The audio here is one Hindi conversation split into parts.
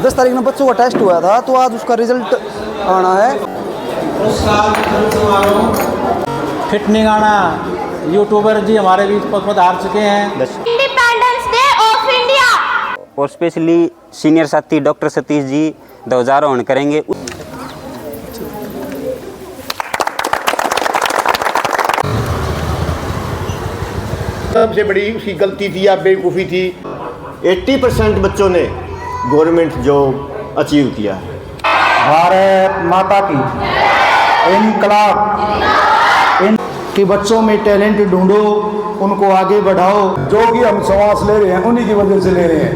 10 तारीख में बच्चों का टेस्ट हुआ था, तो आज उसका रिजल्ट आना है। फिट निगाना यूट्यूबर जी हमारे बीच पधार चुके हैं। इंडिपेंडेंस डे ऑफ इंडिया और स्पेशली सीनियर साथी डॉक्टर सतीश जी ध्वजारोहण करेंगे। सबसे बड़ी उसकी गलती थी या बेवकूफ़ी थी, 80% बच्चों ने गवर्नमेंट जॉब अचीव किया है। भारत माता की इनकलाब कि बच्चों में टैलेंट ढूंढो, उनको आगे बढ़ाओ। जो कि हम श्वास ले रहे हैं उन्हीं की वजह से ले रहे हैं।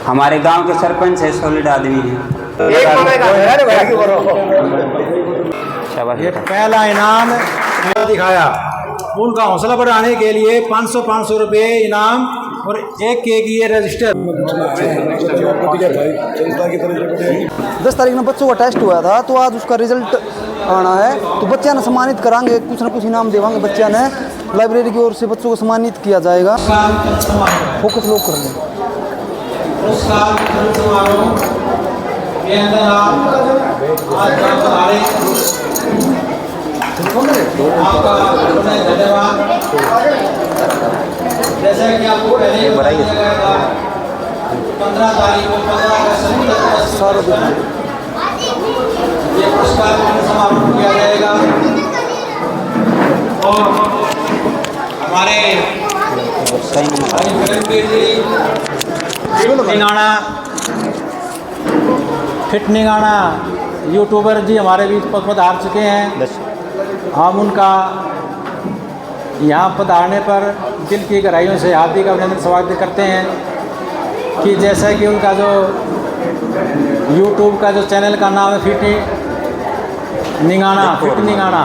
हमारे गांव के सरपंच है, सॉलिड आदमी है। ये पहला इनाम दिखाया। उनका हौसला बढ़ाने के लिए 500 रुपये इनाम और एक केक ये रजिस्टर। 10 तारीख में बच्चों का टेस्ट हुआ था, तो आज उसका रिजल्ट आना है। तो बच्चा ने सम्मानित करांगे, कुछ ना कुछ इनाम देवांगे। बच्चा ने लाइब्रेरी की ओर से बच्चों को सम्मानित किया जाएगा। फोकस लोग कर लें। धन्यवाद। जैसा कि आपको पहले बताया गया था, 15 तारीख को 15 अगस्त ये पुरस्कार समापन किया जाएगा। और हमारे फिट निगाना यूट्यूबर जी हमारे बीच पधार चुके हैं। हम उनका यहाँ पधारने पर दिल की गहराइयों से हार्दिक अभिनंदन स्वागत करते हैं कि जैसा कि उनका जो YouTube का जो चैनल का नाम है फिट निगाना,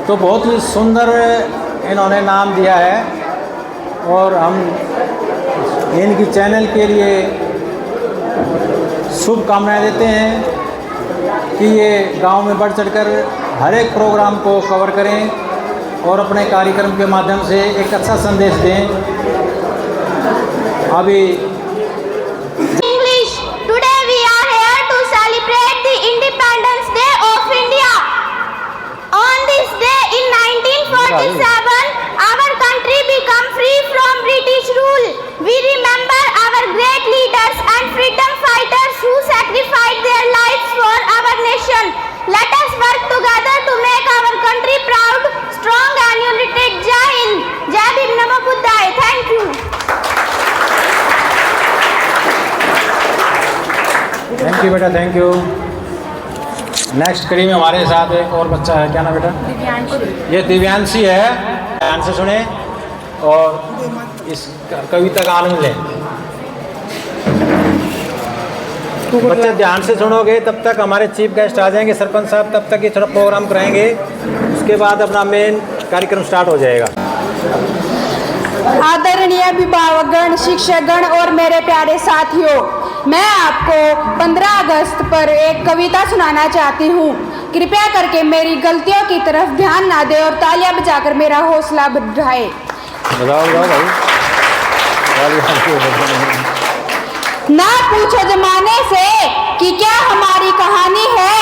तो बहुत ही सुंदर इन्होंने नाम दिया है। और हम इनकी चैनल के लिए शुभकामनाएं देते हैं कि ये गांव में बढ़ चढ़कर हर एक प्रोग्राम को कवर करें और अपने कार्यक्रम के माध्यम से एक अच्छा संदेश दें। अभी English. Today we are here to celebrate the Independence Day of India. On this day in 1947, our country became free from British rule. We remember our great leaders and freedom fighters who sacrificed their lives for our nation. Let us work together to make our country proud, strong and united. Jai Hind. Jai Bhim. Namo Buddhaya. Thank you. Thank you बेटा, थैंक यू। नेक्स्ट कड़ी में हमारे साथ एक और बच्चा है। क्या नाम बेटा? दिव्यांशी। ये दिव्यांशी है। ध्यान से सुने और इस कविता का आनंद लें। बच्चे ध्यान से सुनोगे तब तक हमारे चीफ गेस्ट आ जाएंगे, सरपंच साहब, तब तक ये थोड़ा प्रोग्राम कराएंगे। उसके बाद अपना मेन कार्यक्रम स्टार्ट हो जाएगा। आदरणीय अभिभावकगण, शिक्षकगण और मेरे प्यारे साथियों, मैं आपको 15 अगस्त पर एक कविता सुनाना चाहती हूँ। कृपया करके मेरी गलतियों की तरफ ध्यान ना दें और तालियां बजाकर मेरा हौसला बढ़ाएं। ना पूछो जमाने से कि क्या हमारी कहानी है,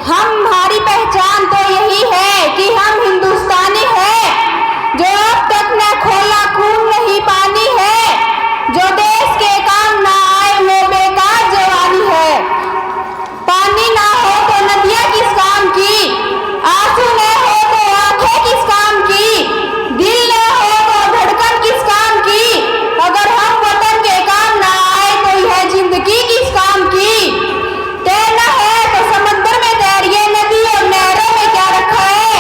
हमारी पहचान तो यही है कि हम हिंदुस्तानी हैं। जो अब तक न खोला खून नहीं पानी है, जो देश के काम ना आए वो बेकार जवानी है। पानी ना हो तो नदियाँ किस काम की, आंसू न हो तो आंखें किस काम की, दिल न हो तो धड़कन किस काम की। अगर हम वतन के काम ना आए तो यह जिंदगी किस काम की। तैरना है तो समंदर में तैरिए, नदी और नहरों में क्या रखा है।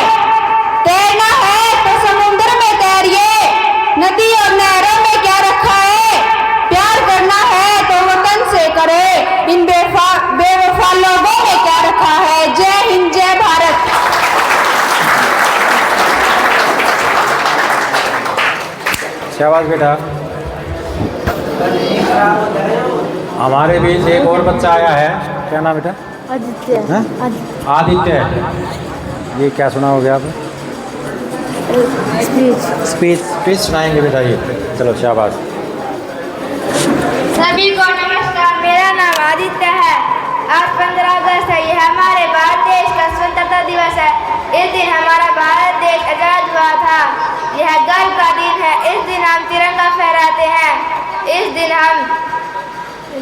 तैरना है तो समुद्र में तैरिए, नदी और नहरों में क्या रखा है। प्यार करना है तो वतन से करे, इन बेवफा लोगों में क्या रखा है। जय हिंद, जय भारत। शाबाश बेटा। हमारे बीच एक और बच्चा आया है। क्या नाम बेटा? आदित्य। ये क्या सुनाओगे आप? स्पीच सुनाएंगे बेटा ये। चलो शाबाश। सभी को नमस्कार। आज 15 अगस्त है। यह हमारे भारत देश का स्वतंत्रता दिवस है। इस दिन हमारा भारत देश आजाद हुआ था। यह गर्व का दिन है। इस दिन हम तिरंगा फहराते हैं। इस दिन हम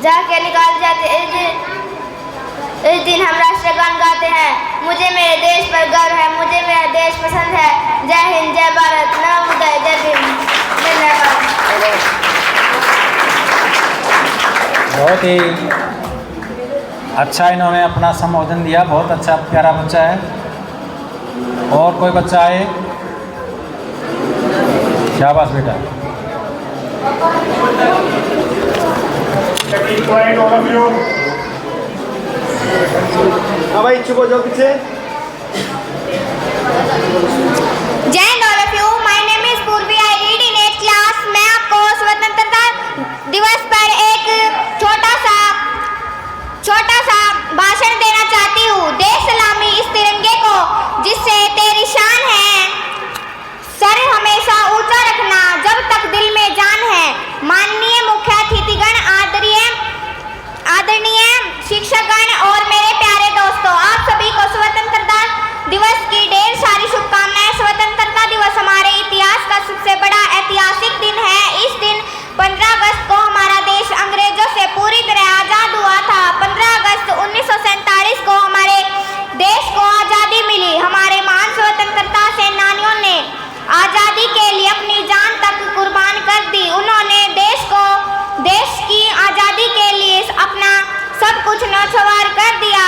झांकियाँ निकाल जाते हैं। इस दिन हम राष्ट्रगान गाते हैं। मुझे मेरे देश पर गर्व है। मुझे मेरा देश पसंद है। जय हिंद, जय भारत, नमोबुद्धाय, जय भीम। धन्यवाद। बहुत ही अच्छा इन्होंने अपना संबोधन दिया। बहुत अच्छा प्यारा बच्चा है। और कोई बच्चा आए? शाबाश बेटा। हाँ भाई, चुप हो जाओ पीछे। जय Hind all of you. My name is Purvi. I read in 8th class. मैं आपको स्वतंत्रता दिवस पर एक छोटा सा भाषण देना चाहती हूँ। दे सलामी इस तिरंगे को जिससे तेरी शान है। सर हमेशा ऊंचा रखना जब तक दिल में जान है। माननीय मुख्य अतिथिगण, आदरणीय शिक्षकगण और मेरे प्यारे दोस्तों, आप सभी को स्वतंत्रता दिवस की ढेर सारी शुभकामनाएं। स्वतंत्रता दिवस हमारे इतिहास का सबसे बड़ा ऐतिहासिक दिन है। इस दिन 15 अगस्त को हमारा देश अंग्रेजों से पूरी तरह आजाद हुआ था। 15 अगस्त 1947 को हमारे देश को आजादी मिली। हमारे महान स्वतंत्रता सेनानियों ने आजादी के लिए अपनी जान तक कुर्बान कर दी। उन्होंने देश की आजादी के लिए अपना सब कुछ न्यौछावर कर दिया।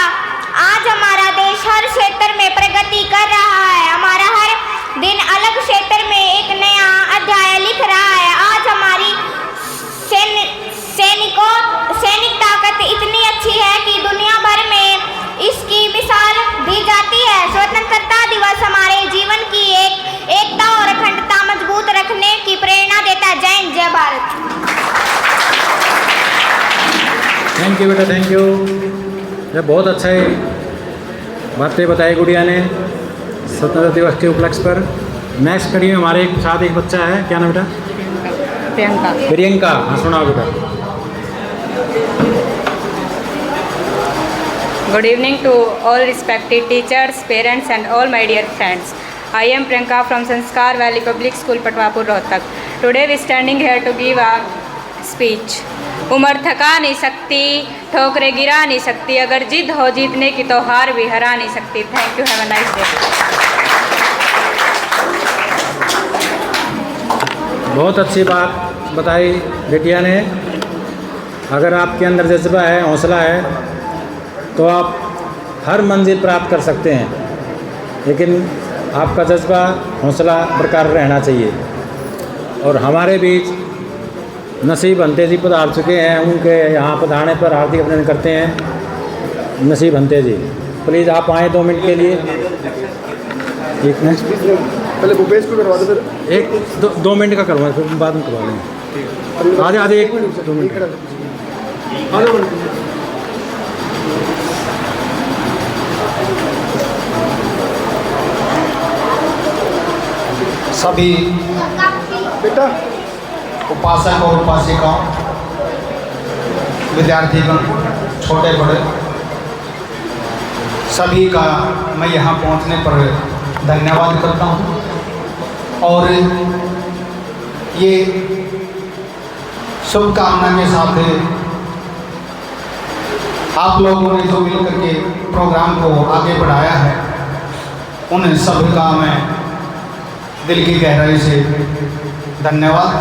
आज हमारा देश हर क्षेत्र में प्रगति कर रहा है। हमारा हर दिन अलग क्षेत्र में एक नया अध्याय लिख रहा है। आज हमारी सैनिक ताकत इतनी अच्छी है कि दुनिया भर में इसकी मिसाल दी जाती है। स्वतंत्रता दिवस हमारे जीवन की एकता और अखंडता मजबूत रखने की प्रेरणा देता है। जय हिंद, जय भारत। थैंक यू बेटा, थैंक यू। ये बहुत अच्छा है बातें बताई गुड़िया ने स्वतंत्रता दिवस के उपलक्ष्य पर। नेक्स्ट कड़ी में हमारे साथ एक बच्चा है। क्या नाम बेटा? प्रियंका। हाँ, सुनाओ बेटा। Good evening to all respected teachers, parents and all my dear friends. I am Priyanka from Sanskar Valley Public School, Patwapur, Rohtak. Today we standing here to give a speech. उम्र थका नहीं सकती, ठोकरे गिरा नहीं सकती, अगर जिद हो जीतने की तो हार भी हरा नहीं सकती। Thank you, have a nice day. बहुत अच्छी बात बताई बेटिया ने। अगर आपके अंदर जज्बा है, हौसला है, तो आप हर मंजिल प्राप्त कर सकते हैं। लेकिन आपका जज्बा, हौसला बरकरार रहना चाहिए। और हमारे बीच नसीब हंते जी पधार चुके हैं। उनके यहाँ पधारने पर हार्दिक अभिनंदन करते हैं। नसीब हंते जी, प्लीज़ आप आएँ 2 मिनट के लिए। एक मिनट पहले भूपेश को करवा दो, फिर एक 2 मिनट का करवा, फिर बाद में करवा लेंगे। आधे 1-2 मिनट। सभी बेटा उपासक और उपासिकाओं, विद्यार्थीगण, छोटे बड़े, सभी का मैं यहाँ पहुँचने पर धन्यवाद करता हूँ। और ये शुभकामना के साथ आप लोगों ने जो मिलकर के प्रोग्राम को आगे बढ़ाया है, उन सभी का मैं दिल की गहराई से धन्यवाद।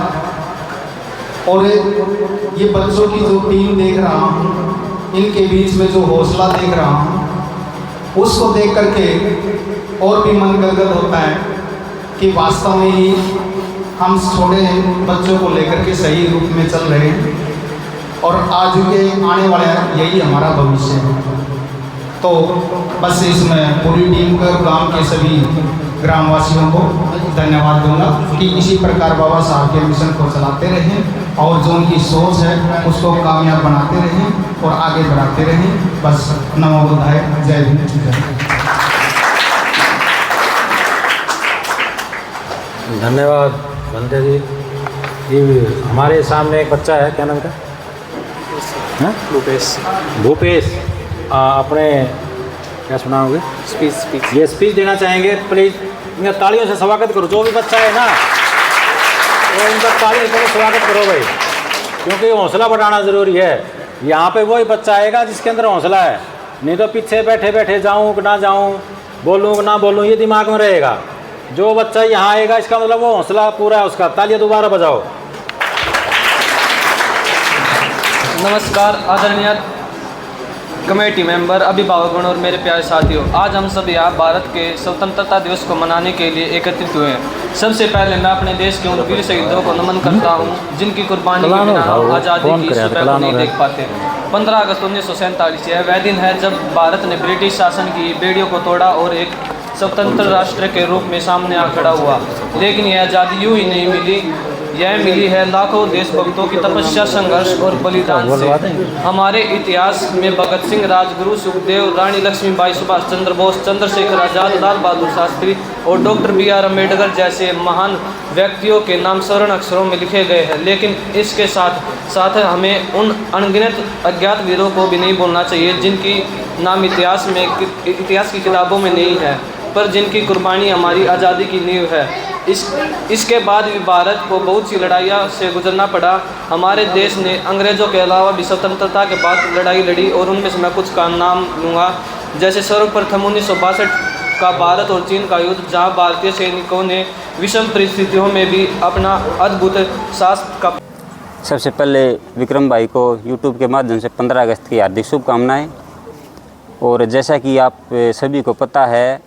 और ये बच्चों की जो टीम देख रहा हूँ, इनके बीच में जो हौसला देख रहा हूँ, उसको देख करके और भी मन गदगद होता है कि वास्तव में ही हम छोटे बच्चों को लेकर के सही रूप में चल रहे हैं और आज के आने वाले यही हमारा भविष्य है। तो बस इसमें पूरी टीम को, गांव के सभी ग्रामवासियों को धन्यवाद दूंगा कि इसी प्रकार बाबा साहब के मिशन को चलाते रहें और जो उनकी सोच है उसको कामयाब बनाते रहें और आगे बढ़ाते रहें। बस नमो बुद्धाय, जय हिंद। धन्यवाद बंदे जी। ये हमारे सामने एक बच्चा है, क्या नाम था? भूपेश। भूपेश, अपने क्या सुनाओगे? स्पीच ये स्पीच देना चाहेंगे। प्लीज़ इनका तालियों से स्वागत करो। जो भी बच्चा है ना वो इनका तालियों से स्वागत करो भाई, क्योंकि हौसला बढ़ाना ज़रूरी है। यहाँ पे वही बच्चा आएगा जिसके अंदर हौसला है, नहीं तो पीछे बैठे बैठे जाऊँ कि ना जाऊँ, बोलूँ कि ना बोलूँ, ये दिमाग में रहेगा। जो बच्चा यहाँ आएगा इसका मतलब वो हौसला पूरा है उसका। तालियां दोबारा बजाओ। नमस्कार आदरणीय कमेटी मेंबर, अभिभावकगण और मेरे प्यारे साथियों, आज हम सब यहाँ भारत के स्वतंत्रता दिवस को मनाने के लिए एकत्रित हुए हैं। सबसे पहले मैं अपने देश के उन वीर शहीदों को नमन करता हूँ जिनकी कुर्बानी के बिना हम आज़ादी की सुबह को नहीं देख पाते। 15 अगस्त 1947 यह वह दिन है जब भारत ने ब्रिटिश शासन की बेड़ियों को तोड़ा और एक स्वतंत्र राष्ट्र के रूप में सामने आ खड़ा हुआ। लेकिन यह आज़ादी यूँ ही नहीं मिली, यह मिली है लाखों देशभक्तों की तपस्या, संघर्ष और बलिदान से। हमारे इतिहास में भगत सिंह, राजगुरु, सुखदेव, रानी लक्ष्मीबाई, सुभाष चंद्र बोस, चंद्रशेखर आज़ाद, लाल बहादुर शास्त्री और डॉक्टर B.R. अम्बेडकर जैसे महान व्यक्तियों के नाम स्वर्ण अक्षरों में लिखे गए हैं। लेकिन इसके साथ साथ हमें उन अनगिनत अज्ञात वीरों को भी नहीं भूलना चाहिए जिनकी नाम इतिहास की किताबों में नहीं है, पर जिनकी कुर्बानी हमारी आज़ादी की नींव है। इसके बाद भी भारत को बहुत सी लड़ाइयों से गुजरना पड़ा। हमारे देश ने अंग्रेज़ों के अलावा भी स्वतंत्रता के बाद लड़ाई लड़ी और उनमें से मैं कुछ का नाम लूँगा। जैसे सर्वप्रथम 1962 का भारत और चीन का युद्ध, जहाँ भारतीय सैनिकों ने विषम परिस्थितियों में भी अपना अद्भुत साहस का। सबसे पहले विक्रम भाई को यूट्यूब के माध्यम से 15 अगस्त की हार्दिक शुभकामनाएँ। और जैसा कि आप सभी को पता है,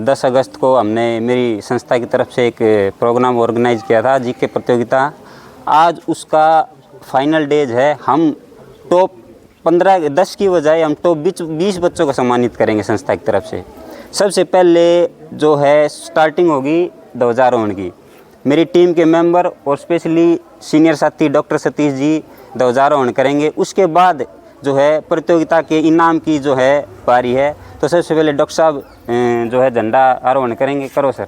10 अगस्त को हमने मेरी संस्था की तरफ से एक प्रोग्राम ऑर्गेनाइज किया था, जीके प्रतियोगिता। आज उसका फाइनल डेज है। हम टॉप 10 की बजाय हम टॉप 20 बच्चों को सम्मानित करेंगे संस्था की तरफ से। सबसे पहले जो है स्टार्टिंग होगी ध्वजारोहण की। मेरी टीम के मेंबर और स्पेशली सीनियर साथी डॉक्टर सतीश जी ध्वजारोहण करेंगे। उसके बाद जो है प्रतियोगिता के इनाम की जो है पारी है। तो सबसे पहले डॉक्टर साहब जो है झंडा आरोहण करेंगे। करो सर।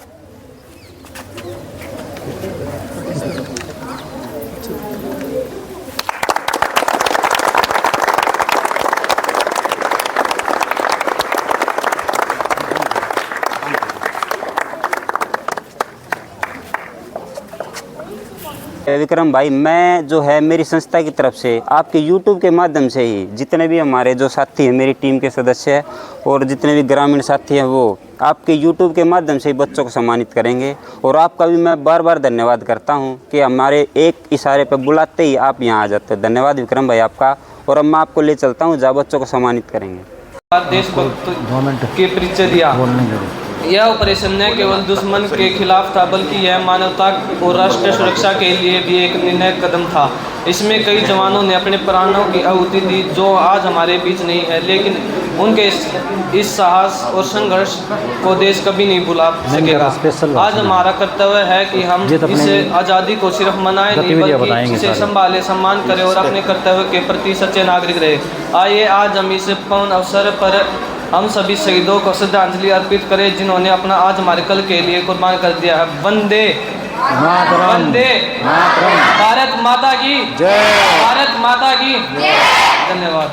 विक्रम भाई, मैं जो है मेरी संस्था की तरफ से आपके YouTube के माध्यम से ही जितने भी हमारे जो साथी हैं, मेरी टीम के सदस्य हैं और जितने भी ग्रामीण साथी हैं, वो आपके YouTube के माध्यम से ही बच्चों को सम्मानित करेंगे। और आपका भी मैं बार बार धन्यवाद करता हूं कि हमारे एक इशारे पर बुलाते ही आप यहां आ जाते हो। धन्यवाद विक्रम भाई आपका। और अब मैं आपको ले चलता हूँ जहाँ बच्चों को सम्मानित करेंगे। देशभक्त के परिचय दिया। यह ऑपरेशन न केवल दुश्मन के खिलाफ था, बल्कि यह मानवता और राष्ट्रीय सुरक्षा के लिए भी एक निर्णायक कदम था। इसमें कई जवानों ने अपने प्राणों की आहुति दी जो आज हमारे बीच नहीं है, लेकिन उनके इस साहस और संघर्ष को देश कभी नहीं भुला सकेगा। आज हमारा कर्तव्य है कि हम इस आज़ादी को सिर्फ मनाएं नहीं, बल्कि इसे संभाले, सम्मान करें और अपने कर्तव्य के प्रति सच्चे नागरिक रहे। आइए आज हम इस पावन अवसर पर हम सभी शहीदों को श्रद्धांजलि अर्पित करें जिन्होंने अपना आज हमारे कल के लिए कुर्बान कर दिया है। वंदे वंदे भारत माता की जय, भारत माता की जय। धन्यवाद।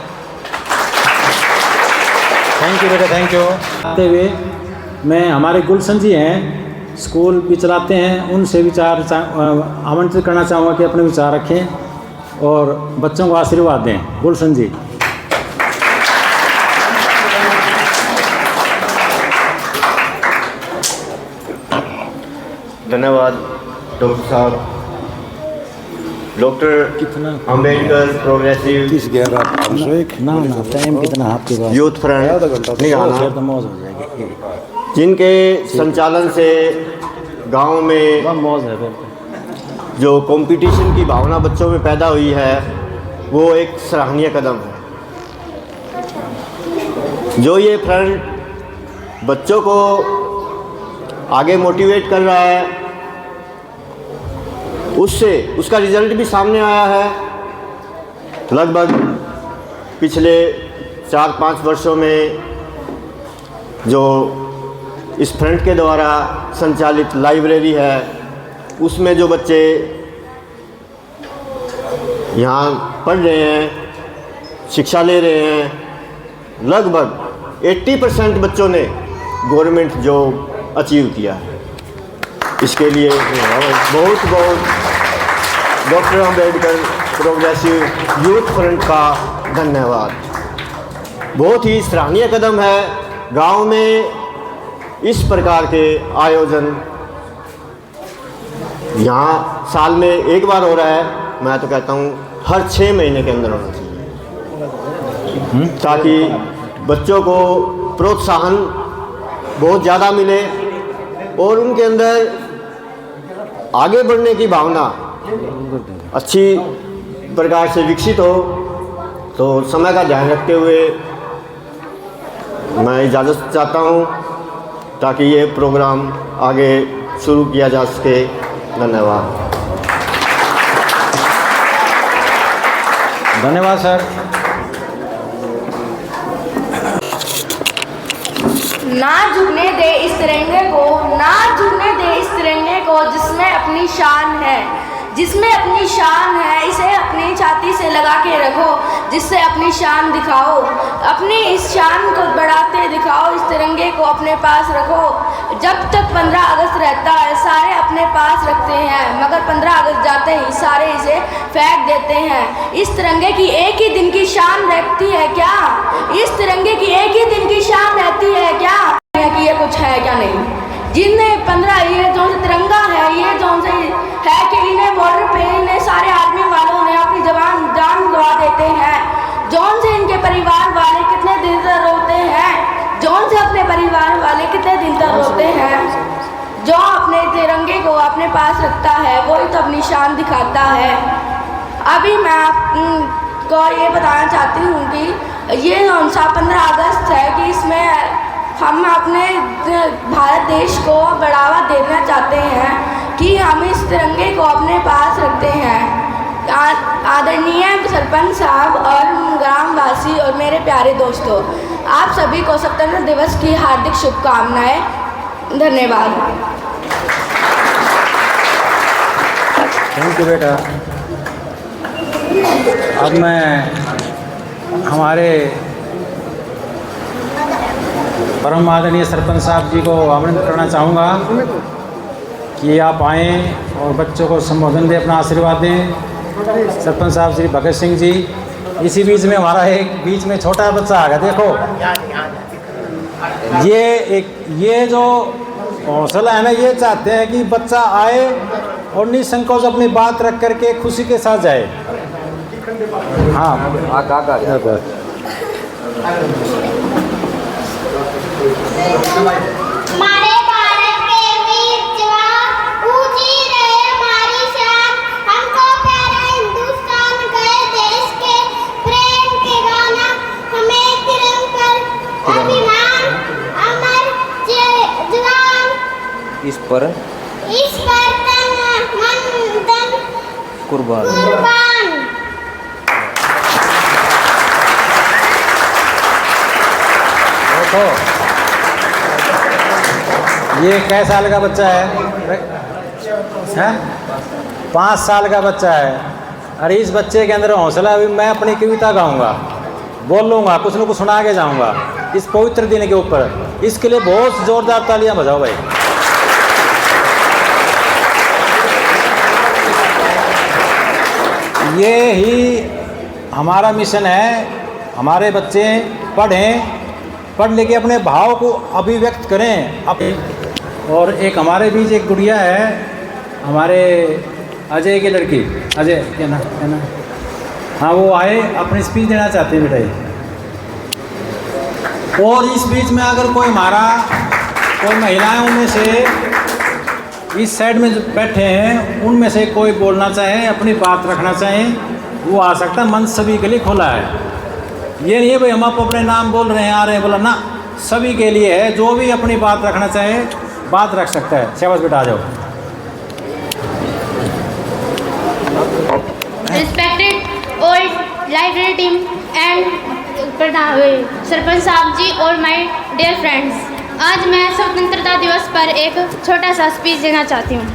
थैंक यू बेटा, थैंक यू। आते हुए मैं हमारे गुलशन जी हैं, स्कूल भी चलाते हैं, उनसे विचार आमंत्रित करना चाहूँगा कि अपने विचार रखें और बच्चों को आशीर्वाद दें। गुलशन जी। धन्यवाद डॉक्टर साहब। डॉक्टर अम्बेडकर प्रोग्रेसिव टाइम कितना आपके पास? यूथ फ्रंट निगाना, जिनके संचालन से गांव में जो कंपटीशन की भावना बच्चों में पैदा हुई है, वो एक सराहनीय कदम है। जो ये फ्रंट बच्चों को आगे मोटिवेट कर रहा है, उससे उसका रिजल्ट भी सामने आया है। लगभग पिछले 4-5 वर्षों में जो इस फ्रंट के द्वारा संचालित लाइब्रेरी है, उसमें जो बच्चे यहाँ पढ़ रहे हैं, शिक्षा ले रहे हैं, लगभग 80% बच्चों ने गवर्नमेंट जॉब अचीव किया है। इसके लिए बहुत बहुत doctor Ambedkar progressive youth front का धन्यवाद। बहुत ही सराहनीय कदम है। गांव में इस प्रकार के आयोजन यहाँ साल में एक बार हो रहा है, मैं तो कहता हूँ हर 6 महीने के अंदर होना चाहिए, ताकि बच्चों को प्रोत्साहन बहुत ज़्यादा मिले और उनके अंदर आगे बढ़ने की भावना अच्छी प्रकार से विकसित हो। तो समय का ध्यान रखते हुए मैं इजाज़त चाहता हूँ ताकि ये प्रोग्राम आगे शुरू किया जा सके। धन्यवाद। धन्यवाद सर। ना झुकने दे इस तिरंगे को, ना झुकने दे इस तिरंगे को जिसमें अपनी शान है, जिसमें अपनी शान है। इसे अपनी छाती से लगा के रखो, जिससे अपनी शान दिखाओ। अपनी इस शान को बढ़ाते दिखाओ, इस तिरंगे को अपने पास रखो। जब तक 15 अगस्त रहता है सारे अपने पास रखते हैं, मगर 15 अगस्त जाते ही सारे इसे फेंक देते हैं। इस तिरंगे की एक ही दिन की शान रहती है क्या? इस तिरंगे की एक ही दिन की शान रहती है क्या कि ये कुछ है क्या नहीं? जिन्हें 15 ये जो तिरंगा है, ये जो से है कि इन्हें बॉर्डर पे इन्हें सारे आर्मी वालों ने अपनी जान गवा देते हैं। जौन से इनके परिवार वाले कितने दिन तक रोते हैं, जौन से अपने परिवार वाले कितने दिन तक रोते हैं। जो अपने तिरंगे को अपने पास रखता है वही तो अपनी शान दिखाता है। अभी मैं आपको ये बताना चाहती हूँ कि ये कौन सा 15 अगस्त है कि इसमें हम अपने भारत देश को बढ़ावा देना चाहते हैं कि हम इस तिरंगे को अपने पास रखते हैं। आदरणीय सरपंच साहब और ग्रामवासी और मेरे प्यारे दोस्तों, आप सभी को स्वतंत्रता दिवस की हार्दिक शुभकामनाएं। धन्यवाद। थैंक यू बेटा। अब मैं हमारे परम आदरणीय सरपंच साहब जी को आमंत्रित करना चाहूँगा कि आप आएँ और बच्चों को संबोधन दें, अपना आशीर्वाद दें। सरपंच साहब श्री भगत सिंह जी। इसी बीच में हमारा एक बीच में छोटा बच्चा आ गया, देखो ये जो हौसला है ना, ये चाहते हैं कि बच्चा आए और निसंकोच अपनी बात रख करके खुशी के साथ जाए। हाँ हमारे भारत के वीर जवान ऊंची रहे हमारी शान, हमको प्यारा हिंदुस्तान गए देश के प्रेम के गाना, हमें तिरंगा अभिमान अमर जवान, इस पर तन मन धन कुर्बान। ये कै साल का बच्चा है? 5 साल का बच्चा है। अरे इस बच्चे के अंदर हौसला। अभी मैं अपनी कविता गाऊंगा, बोलूँगा, कुछ न कुछ सुना के जाऊंगा इस पवित्र दिन के ऊपर। इसके लिए बहुत ज़ोरदार तालियां बजाओ भाई। ये ही हमारा मिशन है। हमारे बच्चे पढ़ लेके अपने भाव को अभिव्यक्त करें। और एक हमारे बीच एक गुड़िया है, हमारे अजय की लड़की, अजय क्या ना है ना, हाँ वो आए, अपनी स्पीच देना चाहते हैं बेटा। और इस बीच में अगर कोई महिलाएं उनमें से इस साइड में जो बैठे हैं उनमें से कोई बोलना चाहे, अपनी बात रखना चाहे, वो आ सकता है। मंच सभी के लिए खुला है। ये नहीं है भाई हम अपने नाम बोल रहे हैं आ रहे हैं बोला ना, सभी के लिए है। जो भी अपनी बात रखना चाहे बात रख सकता है। शाबाश बेटा, आ जाओ। Respected old library team and sarpanch साहब जी और माय डियर फ्रेंड्स, आज मैं स्वतंत्रता दिवस पर एक छोटा सा स्पीच देना चाहती हूँ।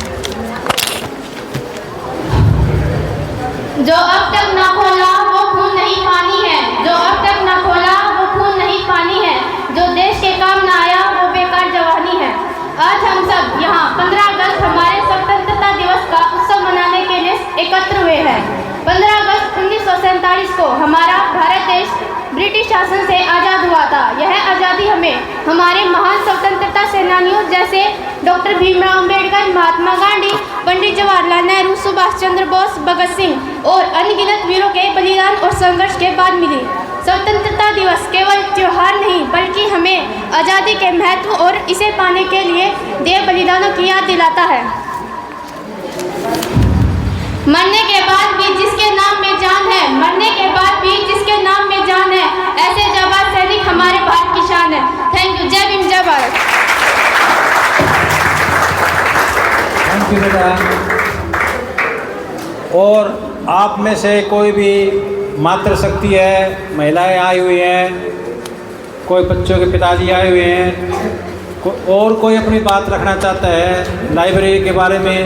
जो अब तक ना खोला वो खून नहीं पानी है, जो अब तक ना खोला वो खून नहीं ब्रिटिश शासन से आज़ाद हुआ था। यह आज़ादी हमें हमारे महान स्वतंत्रता सेनानियों जैसे डॉक्टर भीमराव अंबेडकर, महात्मा गांधी, पंडित जवाहरलाल नेहरू, सुभाष चंद्र बोस, भगत सिंह और अनगिनत वीरों के बलिदान और संघर्ष के बाद मिली। स्वतंत्रता दिवस केवल त्योहार नहीं बल्कि हमें आज़ादी के महत्व और इसे पाने के लिए देव बलिदानों की याद दिलाता है। मरने के बाद भी जिसके नाम में जान है, मरने के बाद भी जिसके नाम में जान है, ऐसे जाबाज सैनिक हमारे भारत की शान है। Thank you. जय भीम, जय भारत। थैंक यू बेटा। और आप में से कोई भी मातृशक्ति है, महिलाएं आई हुई हैं, कोई बच्चों के पिताजी आए हुए हैं, और कोई अपनी बात रखना चाहता है लाइब्रेरी के बारे में,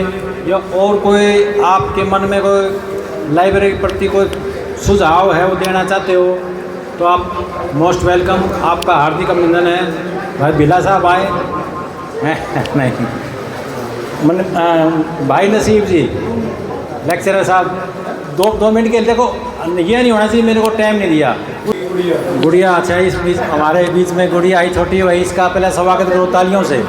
या और कोई आपके मन में कोई लाइब्रेरी के प्रति कोई सुझाव है वो देना चाहते हो, तो आप मोस्ट वेलकम। आपका हार्दिक अभिनंदन है। भाई बिला साहब आए नहीं भाई नसीब जी, लेक्चरर साहब, दो मिनट के लिए देखो, ये नहीं होना चाहिए मेरे को टाइम नहीं दिया। गुड़िया, अच्छा इस बीच हमारे बीच में गुड़िया आई छोटी, वही इसका पहले स्वागत करो तालियों से।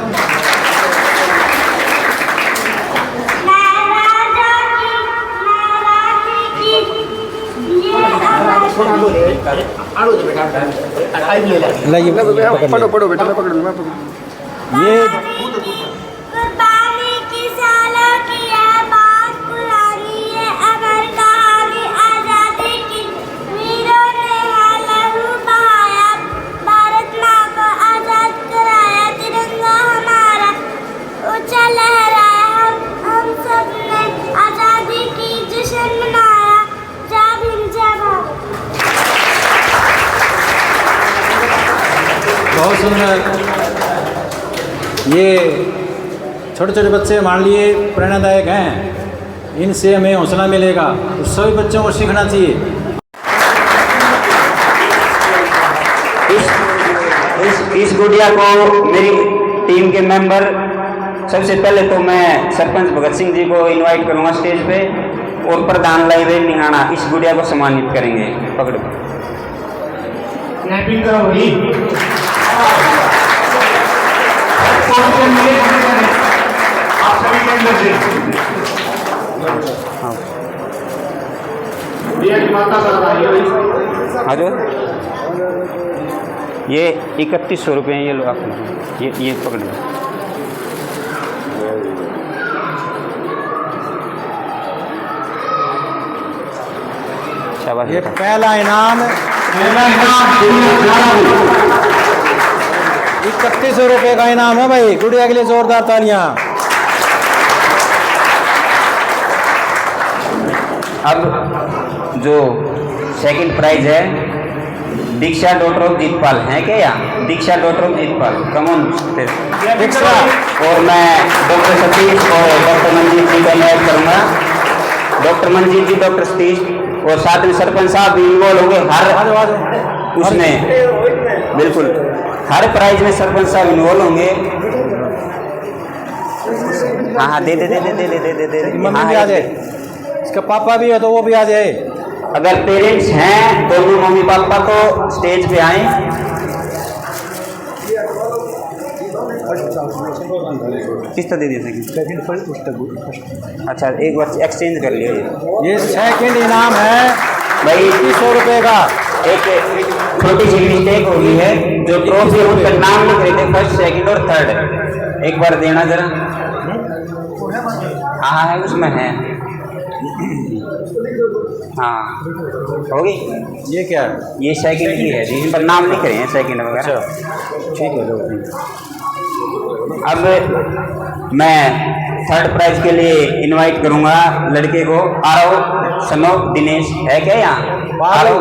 पढ़ो बेटा, मैं पकड़ लूँ। ये कुर्बानी की सालों की है बात पुरानी है, अगर कहानी आजादी की वीरों ने है लहू बहाया, भारत माँ को आजाद कराया, तिरंगा हमारा ऊंचा लहराया, हम सब ने आजादी की जश्न मनाया। जय भीम, जय भारत। बहुत सुंदर। ये छोटे छोटे बच्चे मान लिए प्रेरणादायक हैं, इनसे हमें हौसला मिलेगा, तो सभी बच्चों को सीखना चाहिए। इस गुड़िया को मेरी टीम के मेंबर, सबसे पहले तो मैं सरपंच भगत सिंह जी को इनवाइट करूंगा स्टेज पे, और प्रधान लाइब्रेरी निगाना इस गुड़िया को सम्मानित करेंगे। पकड़ो हाँ जो ये 3100 रुपये हैं, ये लो आप, ये पकड़ लो। ये पहला इनाम 3100 रुपये का इनाम है भाई। गुड़िया के लिए जोरदार तालियां। अब जो सेकंड प्राइज है दीक्षा डॉटर ऑफ जीतपाल है क्या, यहाँ दीक्षा डॉटर ऑफ जीतपाल, कमॉन दीक्षा। और मैं डॉक्टर सतीश और डॉक्टर मंजीत जी का इन्वाइट करूँगा। डॉक्टर मंजीत जी, डॉक्टर सतीश, और साथ में सरपंच साहब भी इन्वॉल्व होंगे हर उसमें, बिल्कुल हर प्राइज में सरपंच साहब इन्वॉल्व होंगे। हाँ हाँ दे दे दे दे दे दे दे दे दे। मम्मी भी आ जाए, इसका पापा भी है तो वो भी आ जाए। अगर पेरेंट्स हैं दोनों मम्मी पापा तो स्टेज पे आए। किस तरह दे दिया सेकंड? अच्छा एक बार एक्सचेंज कर लिया। ये सेकंड इनाम है भाई 3100 रुपये का। एक छोटी सी मिस्टेक हो गई है, जो ट्रॉफी उनका नाम लिख रहे थे फर्स्ट सेकंड और थर्ड, एक बार देना जरा। हाँ है उसमें है, हाँ होगी। ये क्या है? ये सेकंड की है जी, इन पर नाम लिख रहे हैं सेकंड वगैरह। ठीक है। अब मैं थर्ड प्राइज के लिए इनवाइट करूंगा लड़के को, आरव सनोक दिनेश है क्या यहाँ आरव,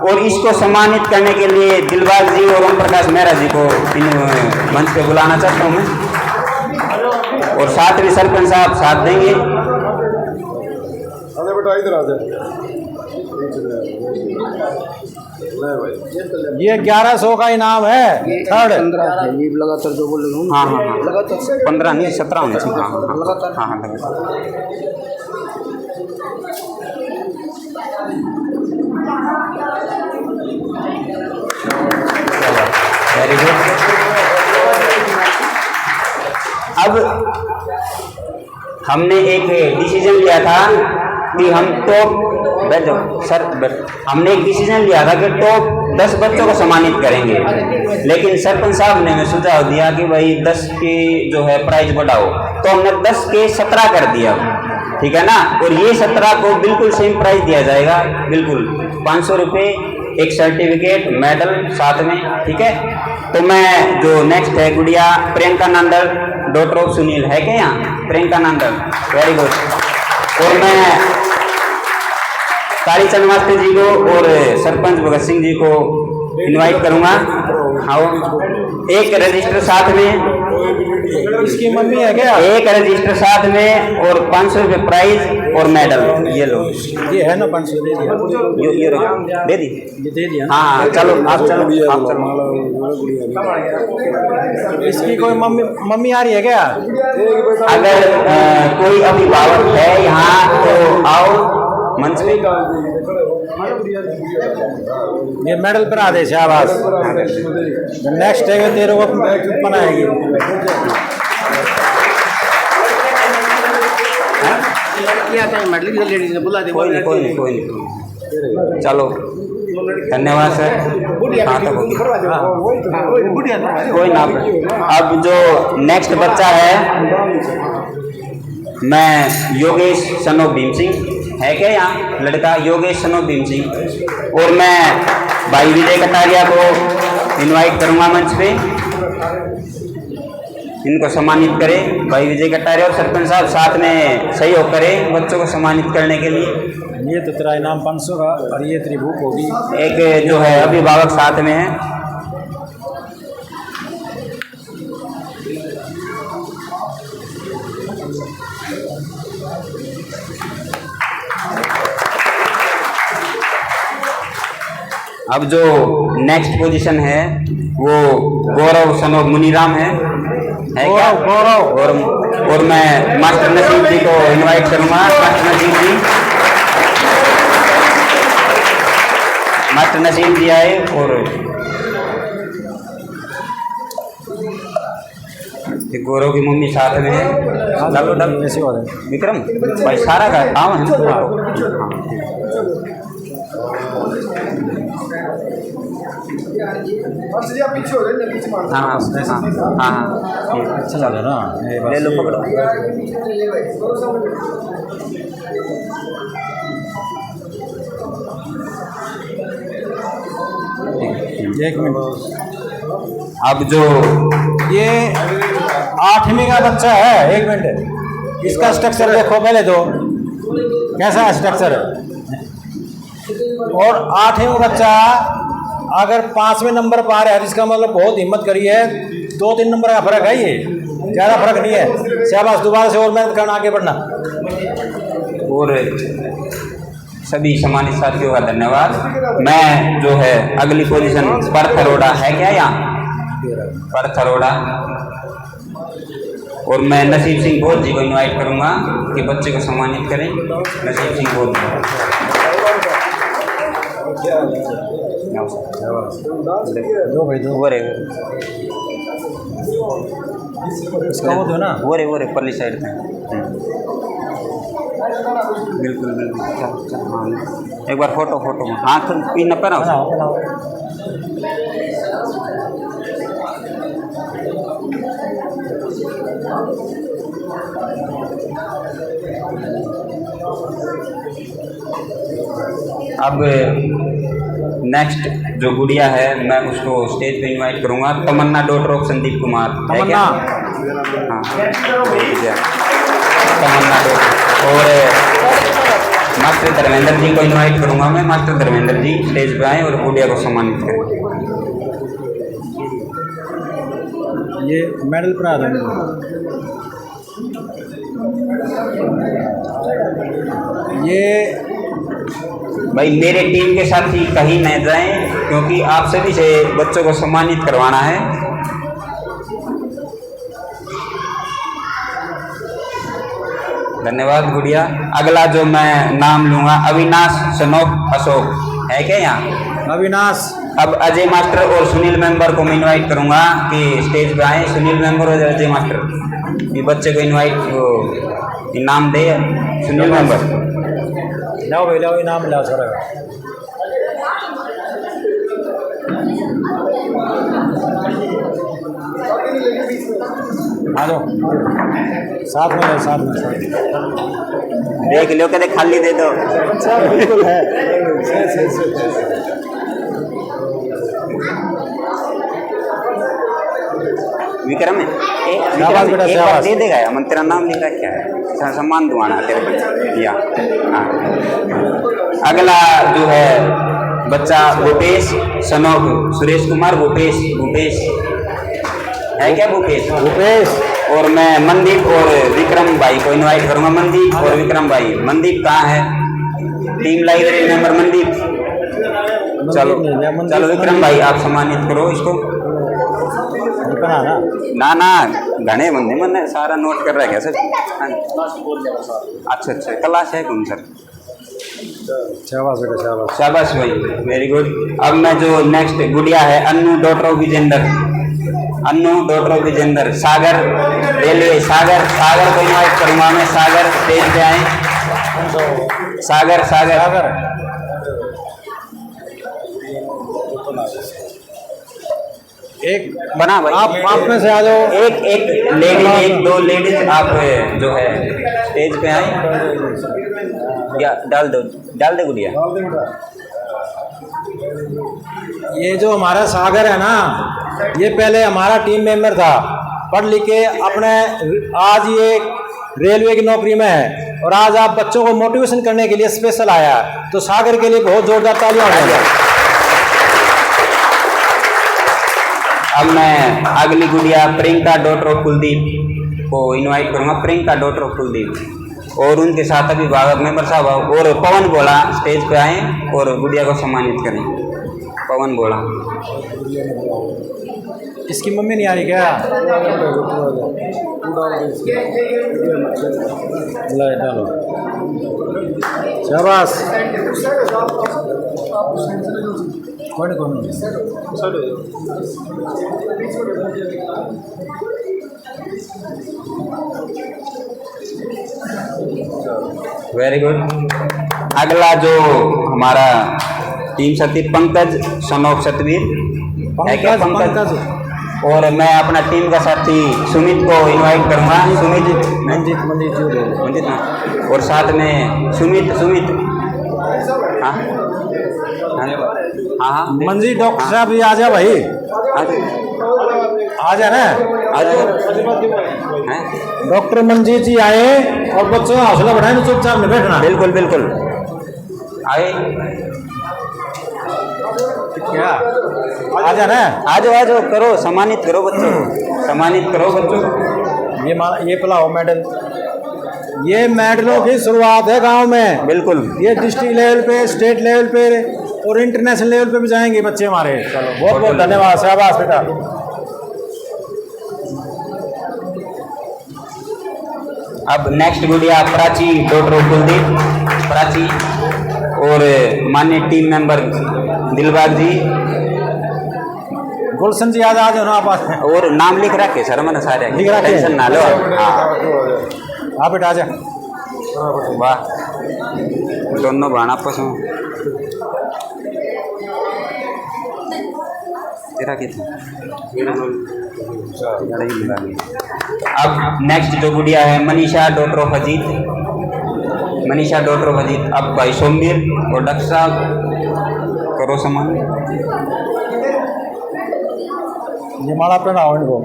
और इसको सम्मानित करने के लिए दिलबाग जी और ओम प्रकाश मेहरा जी को इन मंच पे बुलाना चाहता हूँ मैं, और साथ में सरपंच साहब साथ देंगे। बेटा इधर आ जाए। ये 1100 का इनाम है थर्ड। ये लगातार जो बोल रहे हूँ। हाँ हाँ हाँ लगातार 15 नहीं 17 होने चाहिए। हाँ हाँ हमने एक डिसीजन लिया था कि हम टॉप बैठो सर हमने एक डिसीजन लिया था कि टॉप 10 बच्चों को सम्मानित करेंगे, लेकिन सरपंच साहब ने हमें सुझाव दिया कि भाई 10 की जो है प्राइज बढ़ाओ, तो हमने 10 के 17 कर दिया, ठीक है ना। और ये 17 को बिल्कुल सेम प्राइज दिया जाएगा, बिल्कुल 500 रुपये, एक सर्टिफिकेट, मेडल साथ में, ठीक है। तो मैं जो नेक्स्ट है गुड़िया प्रियंका नंदल, डॉटर ऑफ सुनील, है क्या यहाँ प्रियंका नंदल, वेरी गुड। और मैं कालीचंद मास्टर जी को और सरपंच भगत सिंह जी को इनवाइट करूंगा। आओ, एक रजिस्टर साथ में, इसकी मम्मी है क्या? एक रजिस्टर साथ में और 500 रुपये प्राइज और मेडल, ये लो। ये है ना 500 दे दिया, ये दे दी, ये दे दिया। हाँ चलो आप चलो, आप चलो। इसकी कोई मम्मी आ रही है क्या? अगर कोई अभिभावक है यहाँ तो आओ मंच में। ये मेडल पर आदेश शाबाश। नेक्स्ट है तेरे को बनाएगी। कोई नहीं, चलो धन्यवाद सर। हाँ तो कोई ना। अब जो नेक्स्ट बच्चा है, मैं योगेश सन ऑफ भीम सिंह, है क्या यहाँ लड़का योगेश सन ऑफ भीम सिंह, और मैं भाई विजय कटारिया को इनवाइट करूँगा मंच पे, इनको सम्मानित करें। भाई विजय कटारिया और सरपंच साहब साथ में सहयोग करें बच्चों को सम्मानित करने के लिए। ये तो तेरा इनाम 500 का और ये तेरी बुक होगी। एक जो है अभिभावक साथ में है। अब जो नेक्स्ट पोजीशन है वो गौरव सन ऑफ मुनीराम है क्या? गौरव। और मैं मास्टर नसीम जी को इनवाइट करूंगा। मास्टर नसीम जी आए और गौरव की मम्मी साथ में है। डालो ऐसे हो रहे विक्रम भाई सारा का काम है। हाँ अच्छा लग रहा है ना, ले लो पकड़ो। एक मिनट। अब जो ये 8वीं का बच्चा है, एक मिनट, इसका स्ट्रक्चर देखो पहले तो कैसा है स्ट्रक्चर। और 8वीं बच्चा अगर 5वें नंबर पर आ रहा है इसका मतलब बहुत हिम्मत करी है। 2-3 नंबर का फर्क है, ये ज़्यादा फर्क नहीं है। शाबाश, दोबारा से और मेहनत करना, आगे बढ़ना। और सभी सम्मानित साथियों का धन्यवाद। मैं जो है अगली पोजीशन पर्थ अरोड़ा, है क्या यहाँ पर्थ अरोड़ा, और मैं नसीब सिंह बोध जी को इनवाइट करूँगा कि बच्चे को सम्मानित करें। नसीब सिंह बोध वो रे इसका वो दो ना, वो रे पल्ली साइड में। बिल्कुल चल एक बार फोटो हाथ पिन पर अब नेक्स्ट जो गुड़िया है मैं उसको स्टेज पे इनवाइट करूंगा। तमन्ना डॉटर ऑफ संदीप कुमार, है क्या? हाँ तमन्ना और मास्टर धर्मेंद्र जी को इनवाइट करूंगा मैं। मास्टर धर्मेंद्र जी स्टेज पे आए और गुड़िया को सम्मानित करें। ये मेडल पर आ रहे ये भाई मेरे टीम के साथ ही कहीं न जाएं, क्योंकि आप सभी से बच्चों को सम्मानित करवाना है। धन्यवाद गुड़िया। अगला जो मैं नाम लूँगा अविनाश सनोक अशोक, है क्या यहाँ? अविनाश अब अजय मास्टर और सुनील मेंबर को मैं इनवाइट करूंगा कि स्टेज पे आए। सुनील मेंबर और अजय मास्टर, ये बच्चे को इनवाइट इनाम दे। सुनील मेंबर लाओ भाई लाओ, इनाम लाओ सर। आ जाओ साथ में, साथ में देख लो, कहते खाली दे दो। बिल्कुल है। विक्रम है, एक बार दे देगा यार, मन तेरा नाम लिख रखा है, सम्मान दुआना तेरे को या। हाँ। अगला जो है बच्चा भूपेश सनोक, सुरेश कुमार भूपेश, भूपेश है क्या? भूपेश। और मैं मनदीप और विक्रम भाई को इनवाइट करूंगा। मनदीप और विक्रम भाई, मनदीप कहाँ है? Team library member Mandeep. चलो चलो विक्रम भाई आप सम्मानित करो इसको। ना ना घने बंदे मैंने सारा नोट कर रखा है सर। अच्छा अच्छा क्लास है कौन सर? शाबाश बेटा शाबाश। शाबाश भाई, वेरी गुड। अब मैं जो नेक्स्ट गुड़िया है Anu daughter of Vijender, Anu daughter of Vijender, Sagar railway, Sagar Sagar को इनवाइट करूँगा मैं। सागर स्टेज पे आए। सागर सागर एक बना भाई, आप में से आ जाओ। एक लेडीज, एक दो लेडीज आप जो है स्टेज पे आए। या डाल दे गुड़िया। ये जो हमारा सागर है ना, ये पहले हमारा टीम मेंबर था, पढ़ लिख के अपने आज ये रेलवे की नौकरी में है, और आज आप बच्चों को मोटिवेशन करने के लिए स्पेशल आया। तो सागर के लिए बहुत जोरदार तालियां हो जाए। अब मैं अगली गुड़िया प्रियंका डॉटर ऑफ कुलदीप को इनवाइट करूंगा। प्रियंका डॉटर ऑफ कुलदीप और उनके साथ अभिभावक मेंबर साहब और पवन बोला स्टेज पे आए और गुड़िया को सम्मानित करें। पवन बोला। इसकी मम्मी नहीं आ रही क्या? डालो शाबाश। कौन कौन? Very good. अगला जो हमारा टीम साथी पंकज सनोक सतवीर है क्या? पंकज। और मैं अपना टीम का साथी सुमित को इनवाइट करूँगा। मंजित और साथ में सुमित हाँ हाँ मंजी डॉक्टर साहब भी आ जा भाई, आ जा ना, आ जाओ। डॉक्टर मंजीत जी आए और बच्चों का हौसला बढ़ाए, चुपचाप में बैठना। बिल्कुल बिल्कुल आए। क्या आ जा ना, आ जाओ करो, सम्मानित करो बच्चों को, सम्मानित करो बच्चों को। ये पिलाओ मेडल। ये मेडलों की शुरुआत है गांव में। बिल्कुल। ये डिस्ट्रिक्ट लेवल पे, स्टेट लेवल पे और इंटरनेशनल लेवल पे भी जाएंगे बच्चे हमारे। चलो बहुत बहुत धन्यवाद, शाबाश बेटा। अब नेक्स्ट गुड़िया प्राची डॉक्टर ऑफ कुलदीप, प्राची और माननीय टीम मेंबर दिलबाग जी, गुलशन जी आज आ जाओ ना आप। और नाम लिख रखे सर मैंने सारे, लिख रखे, टेंशन ना लो। हाँ बेटा आ जा। वाह दोनों बाण आपस में। तेरा कितना? अब नेक्स्ट जो गुड़िया है Manisha doctor of Ajit, Manisha doctor of Ajit. अब भाई सोमवीर और डॉक्टर साहब करो सम्मान। ये माला पहनाओ इनको,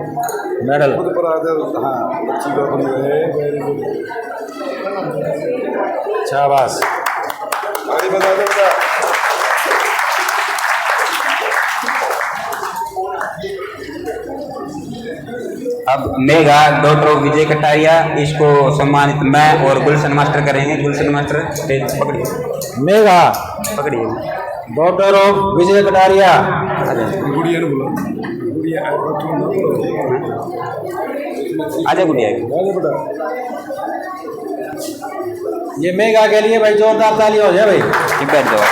मेडल। शाबाश। अब मेघा डॉक्टर ऑफ विजय कटारिया, इसको सम्मानित मैं और गुलशन मास्टर करेंगे। गुलशन मास्टर स्टेज पकड़िए। मेघा पकड़िए डॉक्टर ऑफ विजय कटारिया। आजा गुड़िया। ये मेघा के लिए भाई जोरदार ताली हो जाए भाई। बैठ जाओ।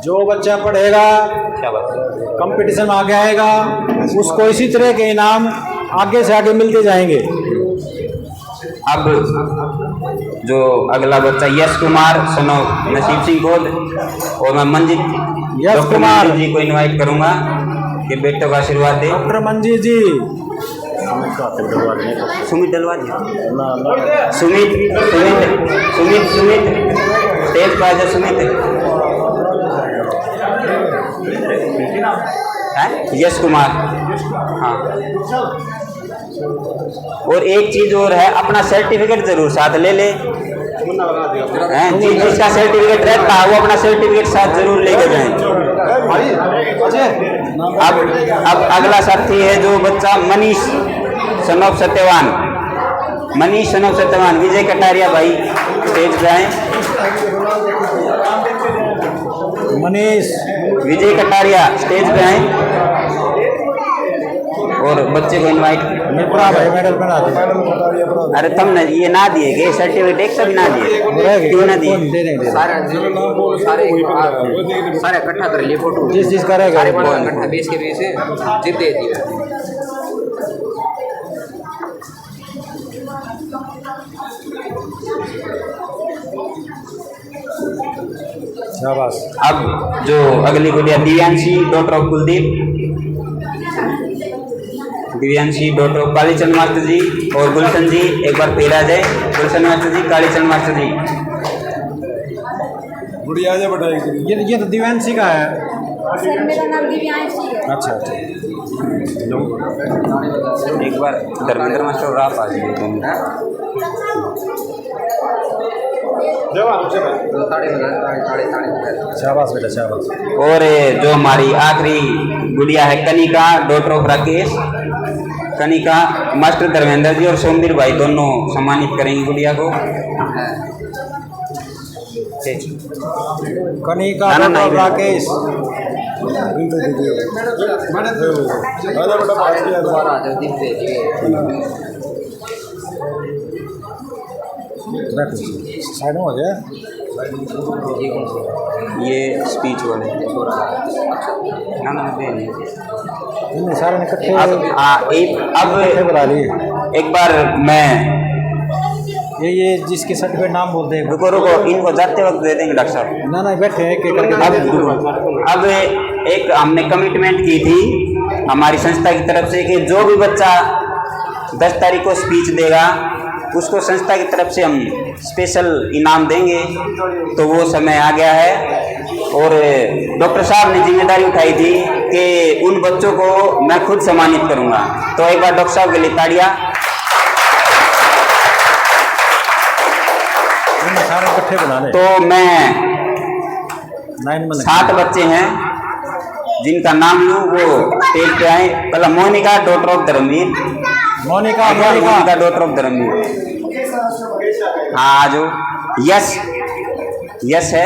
जो बच्चा पढ़ेगा, कंपटीशन में आगे आएगा, उसको इसी तरह के इनाम आगे से आगे मिलते जाएंगे। अब जो अगला बच्चा यश कुमार सन ऑफ नसीब सिंह कोल, और मैं मंजित यश कुमार जी को इनवाइट करूंगा कि बेटों का आशीर्वाद दे। डॉक्टर मंजीत जी, सुमित डलवा जी, सुमित सुमित सुमित स्टेज पर आजा सुमित। यश कुमार, हाँ। और एक चीज और है, अपना सर्टिफिकेट जरूर साथ ले ले। जिसका सर्टिफिकेट रहता है वो अपना सर्टिफिकेट साथ जरूर लेके जाएं। अब अगला साथी है जो बच्चा Manish son of Satyawan, Manish son of Satyawan, Vijay Kataria भाई स्टेज पे आए। मनीष विजय कटारिया स्टेज पे आए और बच्चे को इनवाइट। मेडल बना दे। अरे तुमने ये ना दिए गए सर्टिफिकेट, एक सब ना दिए, क्यों ना दिए? सारे इकट्ठा कर लिए फोटो, जिस चीज करेगा इकट्ठा 20 के 20 जीत दे दिए। शाबाश। अब जो अगली गुड़िया Divyanshi daughter of Kuldeep, Divyanshi daughter of Kalichand master ji और गुलशन जी, एक बार फिर आ जाए। गुलशन मास्टर जी, कालीचंद मास्टर जी, गुड़िया जा बेटा। ये तो दिव्यांशी का है। सर मेरा नाम दिव्यांशी है। अच्छा अच्छा। एक बार धर्मेंद्र मास्टर और आप आ जाइए। शाबाश बेटा शाबाश। और जो हमारी आखिरी गुड़िया है Kanika daughter of Rakesh, Kanika master Dharmendra ji और सोमवीर भाई दोनों सम्मानित करेंगे गुड़िया को। Kanika daughter of Rakesh. Side हो गया ये स्पीच वाले ना सारे इकट्ठे। अब बुला लिए। एक बार मैं ये जिसके सर्टिफिकेट नाम बोलते हैं। रुको इनको जाते वक्त दे देंगे डॉक्टर साहब। ना बैठे हैं एक करके। अब एक हमने कमिटमेंट की थी हमारी संस्था की तरफ से कि जो भी बच्चा 10 तारीख को स्पीच देगा उसको संस्था की तरफ से हम स्पेशल इनाम देंगे। तो वो समय आ गया है और डॉक्टर साहब ने जिम्मेदारी उठाई थी कि उन बच्चों को मैं खुद सम्मानित करूंगा। तो एक बार डॉक्टर साहब के लिए ताड़ियां। सारे इकट्ठे बुला ले। तो मैं 7 बच्चे हैं जिनका नाम लूँ वो स्टेज पे आए। पहला Monika daughter of Dharmveer, Monika daughter of Dharmveer. हाँ आ जाओ। यश है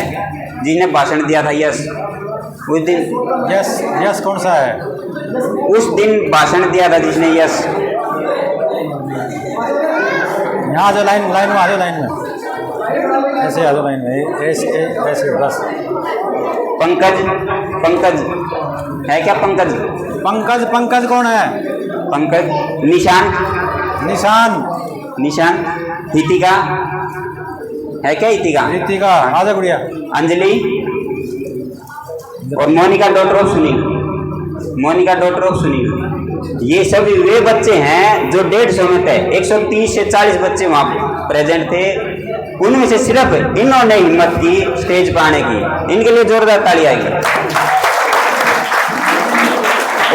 जिसने भाषण दिया था। यश उस दिन यश कौन सा है? उस दिन भाषण दिया था जिसने। यश यहाँ जो लाइन में आ जाओ, लाइन में ऐसे आ जाओ, लाइन में ऐसे बस। पंकज है क्या? पंकज कौन है? पंकज। निशान। हितिका है क्या? हितिका आजा गुड़िया। अंजलि और मोनिका डॉटर ऑफ सुनील। ये सभी वे बच्चे हैं जो 150 में थे। 130 से 40 बच्चे वहाँ प्रेजेंट थे। उनमें से सिर्फ इन्होंने हिम्मत की स्टेज पर आने की। इनके लिए जोरदार ताली आएगी।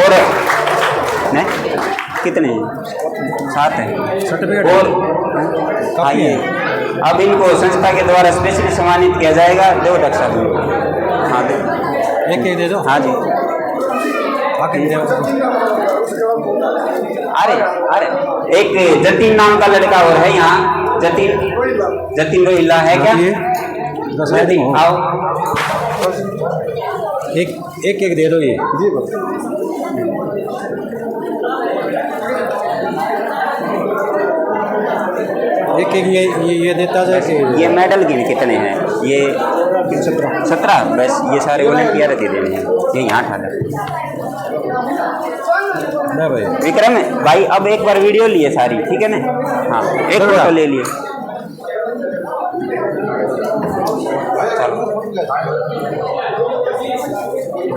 और कितने हैं? 7 हैं सर्टिफिकेट। और आइए अब इनको संस्था के द्वारा स्पेशली सम्मानित किया जाएगा। दो डॉक्टर साहब। हाँ दे एक दे दो। हाँ जी। अरे एक जतिन नाम का लड़का और है यहाँ। जतिन रोहिल्ला है क्या? जतिन आओ। एक दे दो ये। एक ये देता जाए कि ये मेडल के कितने हैं? ये 17 बस। ये सारे वॉलंटियर दे देने हैं। ये यहाँ ठाला ना भाई। विक्रम भाई अब एक बार वीडियो लिए सारी, ठीक है ना? हाँ एक फोटो ले लिए।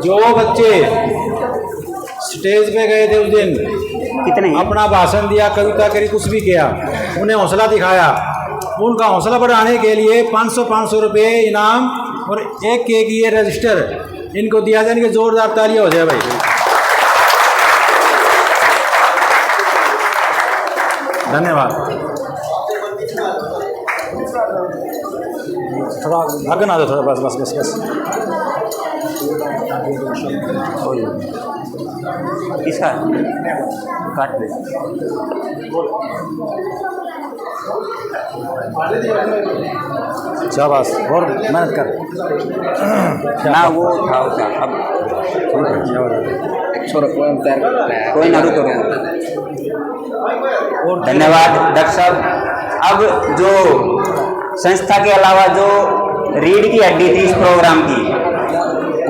जो बच्चे स्टेज पे गए थे उस दिन, कितने अपना भाषण दिया, कविता करी, कुछ भी किया, उन्हें हौसला दिखाया, उनका हौसला बढ़ाने के लिए 500 रुपये इनाम और एक केक ये रजिस्टर इनको दिया जाए। कि जोरदार तालियां हो जाए भाई। धन्यवाद। थोड़ा आगे ना दो, थोड़ा बस बस बस बस। किसका काट दे। शाबाश, और मेहनत कर ना। वो था उसका अब कोई ना रुको। धन्यवाद डॉक्टर साहब। अब जो संस्था के अलावा जो रीढ़ की हड्डी थी इस प्रोग्राम की,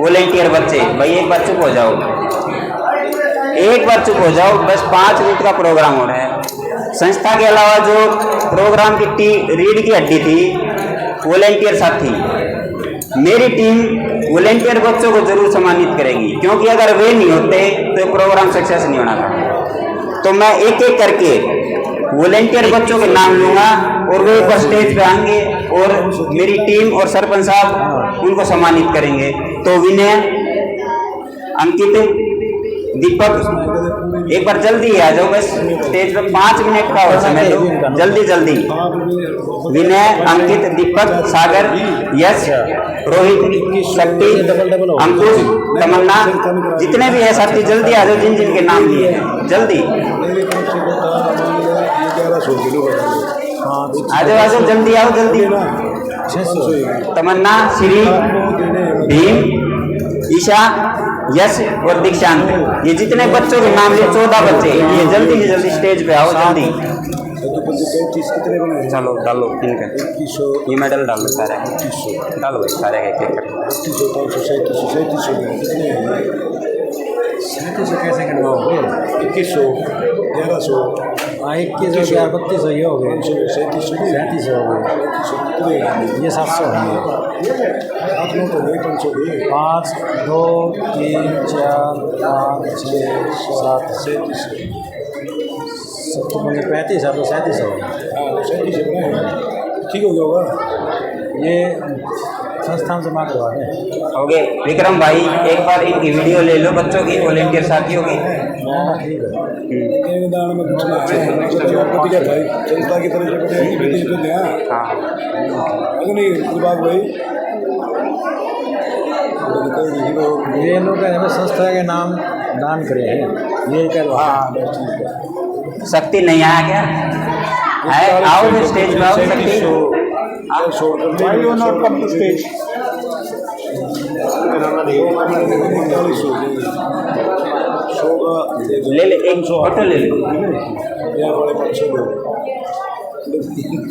वॉलेंटियर बच्चे, भाई एक बार चुप हो जाओ, एक बार चुप हो जाओ, बस 5 मिनट का प्रोग्राम हो रहा है। संस्था के अलावा जो प्रोग्राम की रीढ़ की हड्डी थी, वॉलेंटियर साथी, मेरी टीम वॉलेंटियर बच्चों को जरूर सम्मानित करेगी, क्योंकि अगर वे नहीं होते तो प्रोग्राम सक्सेस नहीं होना था। तो मैं एक एक करके वॉलेंटियर बच्चों के नाम लूँगा और वे ऊपर स्टेज पे आएंगे और मेरी टीम और सरपंच साहब उनको सम्मानित करेंगे। तो विनय, अंकित, दीपक, एक बार जल्दी आ जाओ, बस स्टेज पे 5 मिनट का हो समय दो, जल्दी जल्दी। विनय, अंकित, दीपक, सागर, यश, रोहित, शक्ति, अंकुश, तमन्ना, जितने भी है साथी जल्दी आ जाओ, जिन जिन के नाम दिए हैं जल्दी आ जाओ जल्दी आओ जल्दी। तमन्ना, श्री, भीम, ईशा, यश और दीक्षांत, ये जितने बच्चों के नाम लिए 14 बच्चे, ये जल्दी से जल्दी स्टेज पे आओ जल्दी। चलो डालो इनका, ये मेडल डालो सारे, डालो भाई सारे एक एक करके। 3700 कैसे गिनवाओगे? 2100, 1100, 21,000, 3200 ये हो गए, 3700 हो गए, ये 700 होंगे, 5, 2, 3, 4, 5, 6, 7, 35 है तो 3700 ठीक हो गया होगा। ये संस्थान से मांग रहा है। हो गए विक्रम भाई, एक बार इनकी वीडियो ले लो बच्चों की, वॉलेंटियर साथियों की। ठीक है। ये लोग हमें संस्था के नाम दान करे हैं, ये कर। हाँ शक्ति नहीं आया क्या है? आओ फिर स्टेज पे आओ शक्ति। ले ले एक फोटो ले ले।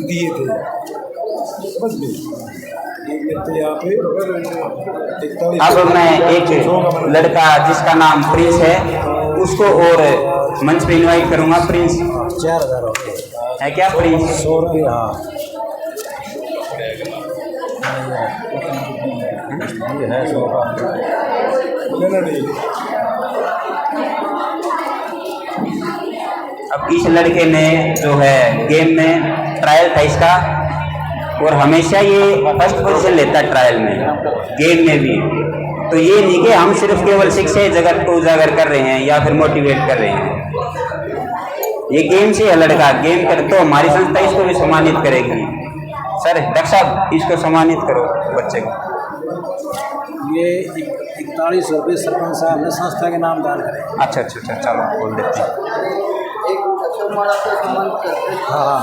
दिए थे अब मैं एक लड़का जिसका नाम प्रिंस है उसको और मंच पे इनवाइट करूंगा। प्रिंस 4000 है क्या? प्रिंस 100 रुपये। हाँ ये है 100 का। अब इस लड़के ने जो है गेम में ट्रायल था इसका, और हमेशा ये फर्स्ट पोजीशन लेता है ट्रायल में, गेम में भी। तो ये नहीं कि हम सिर्फ केवल शिक्षा जगत को उजागर कर रहे हैं या फिर मोटिवेट कर रहे हैं, ये गेम से है लड़का, गेम कर। तो हमारी संस्था इसको भी सम्मानित करेगी। सर डॉक्टर साहब इसको सम्मानित करो बच्चे को। ये 41 रुपये सरपंच साहब ने संस्था के नाम दान करें। अच्छा अच्छा अच्छा, चलो बोल देते हैं। हाँ हाँ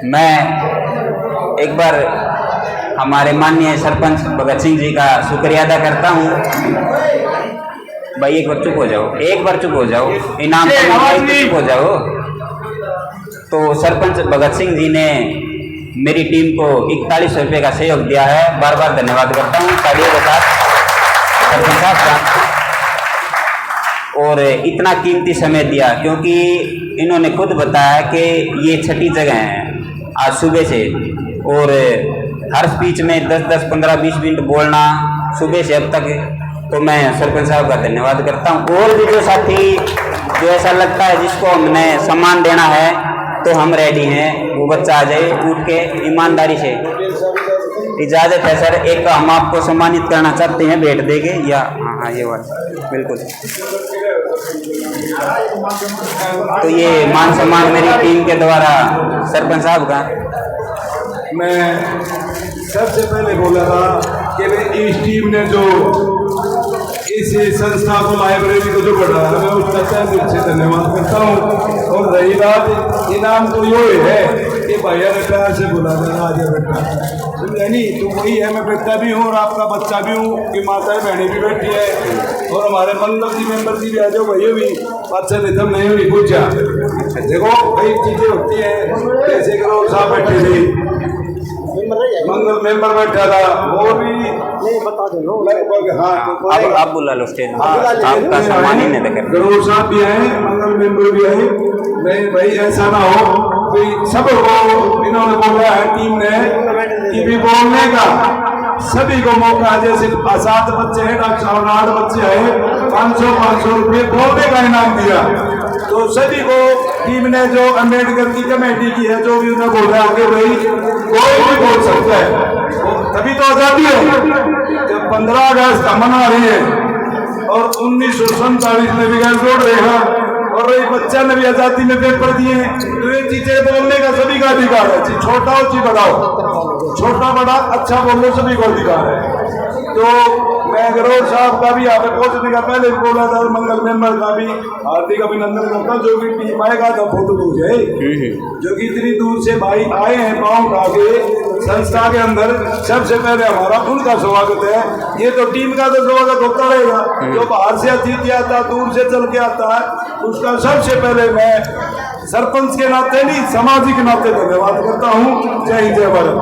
मैं एक बार हमारे माननीय सरपंच भगत सिंह जी का शुक्रिया अदा करता हूँ। भाई एक बार चुप हो जाओ, एक बार चुप हो जाओ, इनाम चुप हो जाओ। तो सरपंच भगत सिंह जी ने मेरी टीम को 4100 रुपये का सहयोग दिया है, बार बार धन्यवाद करता हूँ तालियों के साथ सरपंच साहब का। और इतना कीमती समय दिया क्योंकि इन्होंने खुद बताया कि ये छठी जगह है आज सुबह से, और हर स्पीच में 10-10, 15-20 मिनट बोलना सुबह से अब तक। तो मैं सरपंच साहब का धन्यवाद करता हूँ। और भी जो साथी जो ऐसा लगता है जिसको हमने सम्मान देना है तो हम रेडी हैं, वो बच्चा आ जाए उठ के ईमानदारी से। इजाज़त है सर, एक हम आपको सम्मानित करना चाहते हैं भेंट देंगे या हाँ ये बात बिल्कुल। तो ये मान सम्मान मेरी टीम के द्वारा सरपंच साहब का। मैं सबसे पहले बोला था कि इस टीम ने जो इस संस्था को लाइब्रेरी को जो बढ़ाया मैं उसका तहे दिल से धन्यवाद करता हूँ। और रही बात इनाम तो यो है कि भैया ने प्यार से बुला देना आज बेटा, समझे नहीं? तो वही है, मैं बेटा भी हूँ और आपका बच्चा भी हूँ कि माताएं बहनें भी बैठी है और हमारे मंडल जी मेंबर जी भी आ जाओ, भैया भी अच्छा निधम नहीं हुई पूछा। देखो कई चीज़ें होती हैं, जैसे करो साहब बैठे थे, मंगल मेंबर बैठा था, वो भी नहीं बता दो लगभग। हाँ आप बुला लो स्टेज में, आपका सम्मान ही नहीं कर। गरोड़ साहब भी आए, मंगल मेंबर भी आए। नहीं भाई ऐसा ना हो, कोई सबको इन्होंने बोला है टीम ने कि भी बोलने का सभी को मौका, जैसे 7 बच्चे हैं, डॉक्टर साहब 8 बच्चे हैं, 500 रुपये बोलने का इनाम दिया। तो सभी को टीम ने जो अम्बेडकर की कमेटी की है जो भी उन्हें बोला कि भाई कोई भी बोल सकता है, तभी तो आज़ादी है। जब 15 अगस्त हम मना रहे हैं और 1947 में भी जोड़ रहे हैं और एक बच्चा ने भी आज़ादी में पेपर दिए, तो ये चीजें बोलने का सभी का अधिकार है, छोटा हो ची बड़ा हो, छोटा बड़ा अच्छा बोलो सभी को अधिकार है। तो मैं गरोड़ साहब का भी यहाँ पे पहुंचने का पहले बोला था और मंगल मेंबर का भी हार्दिक अभिनंदन करता हूँ। जो भी टीम आएगा तो फोटो हो जाए, जो कि इतनी दूर से भाई आए हैं पाँव उठा के संस्था के अंदर, सबसे पहले हमारा उनका स्वागत है। ये तो टीम का तो स्वागत होता रहेगा, जो बाहर से अतिथि आता दूर से चल के आता है उसका सबसे पहले मैं सरपंच के नाते नहीं सामाजिक नाते धन्यवाद करता हूँ। जय हिंद, जय भारत।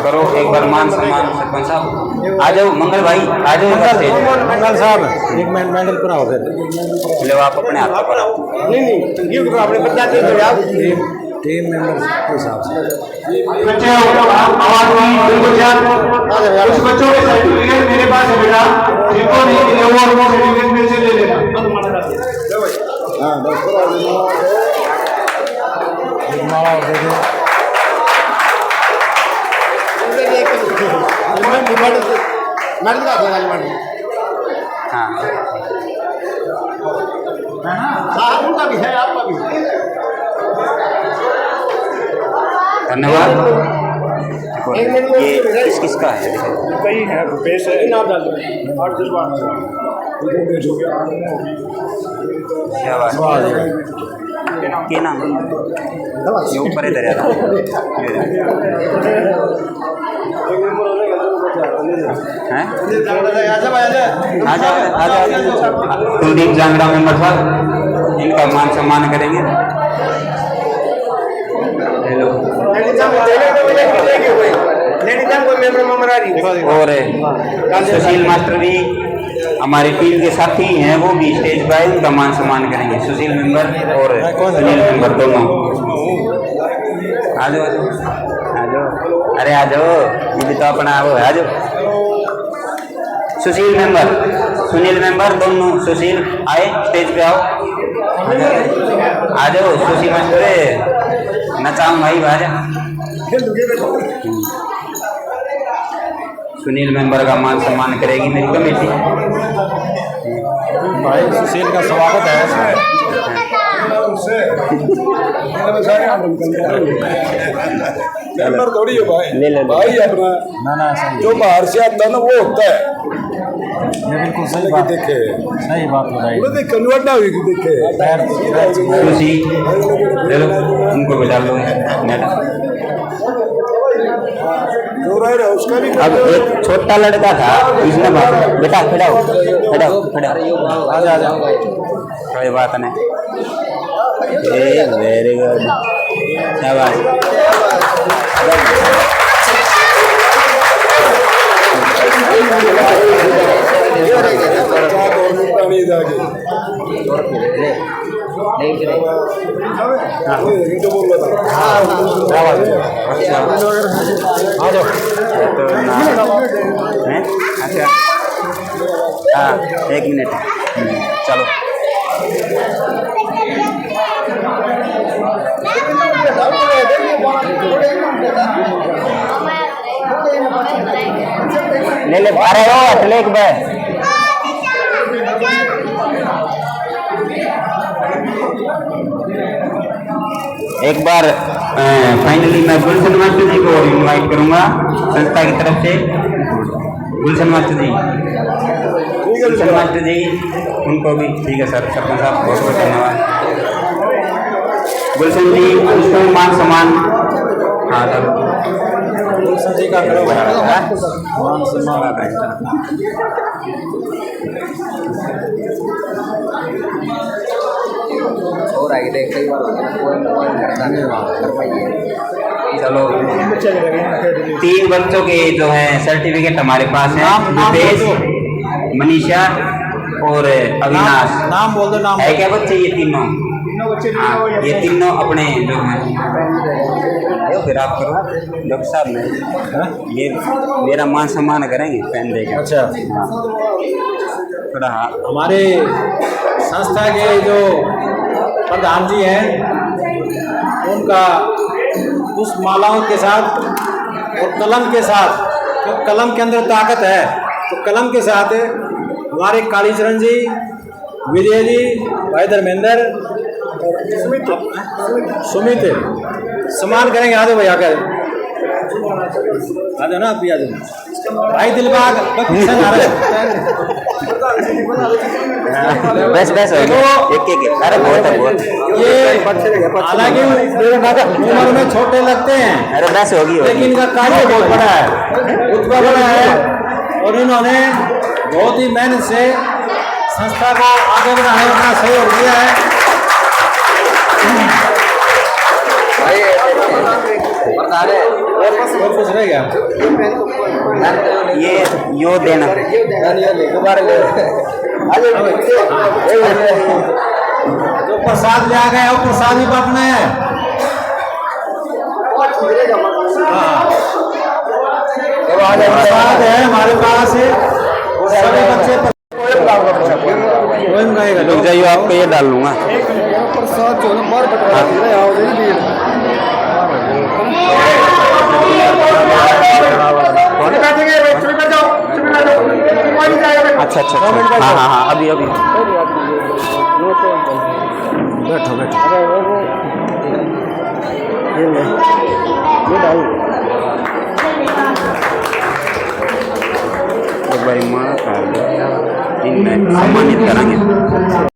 करो एक बार मान सम्मान सरपंच साहब। आ जाओ मंगल भाई, आ जाओ मंगल साहब एक मिनट मेडल पूरा हो गया। लो आप अपने हाथ पर नहीं ये तो आपने बता दिया टीम मेंबर के हिसाब से बच्चे आवाज उस बच्चों के सर्टिफिकेट मेरे पास है बेटा, जिनको नहीं मिले वो सर्टिफिकेट में से ले लेना। उनका भी है, आपका भी धन्यवाद। ये किस किस का है? कई है, रुपेश है, नाम डाल दो 8 जज्बात हो गया। क्या नाम ये ऊपर इधर है कुलदीप जांगड़ा मेंबर साहब, इनका मान सम्मान करेंगे। हेलो और सुशील मास्टर भी हमारी टीम के साथी हैं, वो भी स्टेज पर उनका मान सम्मान करेंगे। सुशील मेंबर और सुनील मेंबर दोनों आ जाओ आ जाओ, अरे आ जाओ, ये भी तो अपना वो है, आ जाओ। सुशील मेंबर सुनील मेंबर दोनों, सुशील आए स्टेज पे आओ, आ जाओ। सुशील मास्टर नचाऊं भाई, आ जा। सुनील मेंबर का मान सम्मान करेगी मेरी कमेटी। भाई सुशील का स्वागत है। मेंबर थोड़ी है भाई, भाई अपना ना जो बाहर से आता है ना वो होता है, ये बिल्कुल सही बात देखे सही बात बताई बोले कन्वर्ट ना हुई देखे खुशी ले लो उनको भी डाल लो जो रह रहा उसका भी अब एक छोटा लड़का था उसने बेटा खड़ाओ खड़ाओ खड़ाओ आ जा कोई बात नहीं वेरी गुड शाबाश अच्छा हाँ 1 मिनट चलो ले ले अरे ओ अटले एक बार फाइनली मैं गुलशन मास्टर जी को इनवाइट करूंगा संस्था की तरफ से गुलशन मास्टर जी उनको भी ठीक है सर सरपंच साहब बहुत बहुत धन्यवाद गुलशन जी उसको मान सम्मान हाँ सर गुलशन जी का करो मान सम्मान और आगे देख कई बार चलो 3 बच्चों के जो है सर्टिफिकेट हमारे पास है रुपेश मनीषा और अविनाश नाम बोल दो नाम है क्या बच्चे ये तीनों हाँ ये तीनों अपने जो हैं फिर आप करो डॉक्टर साहब ने ये मेरा मान सम्मान करेंगे पेन देकर अच्छा थोड़ा हमारे संस्था के जो प्रधान जी हैं उनका पुष्प मालाओं के साथ और कलम के साथ तो कलम के अंदर ताकत है तो कलम के साथ हमारे कालीचरण जी विजय जी भाई धर्मेंद्र सुमित सम्मान करेंगे आधे भाई आकर आ जाओ ना आप भी आ जाओ भाई दिलबाग बस अरे बहुत ये हालांकि उम्र में छोटे लगते हैं अरे बस होगी लेकिन इनका कार्य बहुत बड़ा है रुतबा बड़ा है और इन्होंने बहुत ही मेहनत से संस्था को आगे बढ़ाने में अपना सहयोग दिया है और कुछ रह गया ये यो देना जो प्रसाद ले आ गए वो प्रसाद ही बांटना है प्रसाद है हमारे पास सभी बच्चे रुक जाइए आपको ये डाल लूंगा अच्छा हाँ अभी बैठो भाई माँ इनमें सम्मानित करेंगे